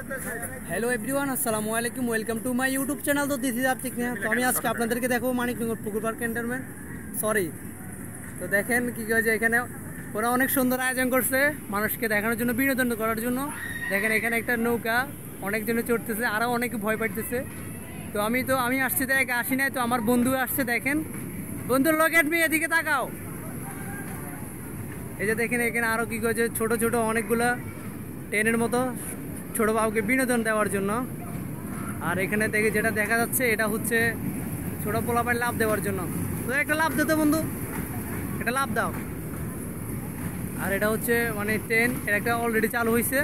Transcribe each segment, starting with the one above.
Hello everyone अस्सलाम वालेकुम welcome to my YouTube channel. तो दिस इज आप ठीक है। तो আমি আজকে আপনাদেরকে দেখাবো মানিকনগর পুকুর পার্ক ক্যান্টনমেন্ট সরি। তো দেখেন কি করেছে এখানে, ওরা অনেক সুন্দর আয়োজন করছে মানুষকে দেখানোর জন্য, বিনোদন করার জন্য। দেখেন এখানে একটা নৌকা অনেকজনে চড়তেছে, আরও অনেকে ভয় পাইতেছে। তো আমি আসছি দেখ আসি নাই, তো আমার বন্ধু আসছে। দেখেন বন্ধুর লোক এট মি, এদিকে তাকাও। এই যে দেখেন এখানে আরও কি করেছে, ছোট ছোট অনেকগুলো ট্রেনের মতো ছোট বাবুকে বিনোদন দেওয়ার জন্য। আর এখানে দেখে যেটা দেখা যাচ্ছে এটা হচ্ছে ছোট পোলাপায় লাভ দেওয়ার জন্য। তো একটা লাভ দিতে বন্ধু, এটা লাভ দাও। আর এটা হচ্ছে মানে ট্রেন, এটা একটা অলরেডি চালু হয়েছে।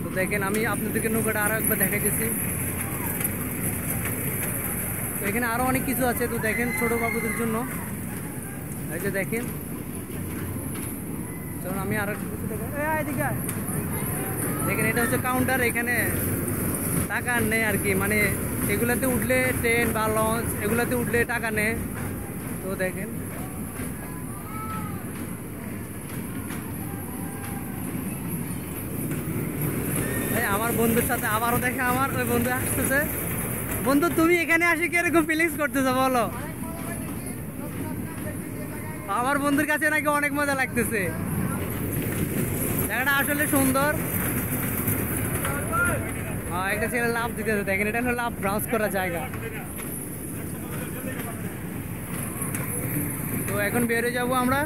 তো দেখেন আমি আপনাদেরকে নৌকাটা আরও একবার দেখাইতেছি। তো এখানে আরও অনেক কিছু আছে। তো দেখেন ছোট বাবুদের জন্য এই যে দেখেন, চলুন আমি আরও কিছু দেখেন। এটা হচ্ছে কাউন্টার, এখানে টাকা নেই আর কি, মানে এগুলাতে উঠলে ট্রেন বা লঞ্চ এগুলাতে উঠলে টাকা নেয়। তো দেখেন আমার বন্ধুর সাথে আবারও দেখে আমার ওই বন্ধু আসতেছে। বন্ধু তুমি এখানে আসি কিরকম ফিলিংস করতেছো বলো? আমার বন্ধুর কাছে নাকি অনেক মজা লাগতেছে, জায়গাটা আসলে সুন্দর। একটা ছেলে লাভ দিতেছে, দেখেন এটা হলো লাভ ব্রাউজ করার জায়গা। তো এখন বেরিয়ে যাবো আমরা।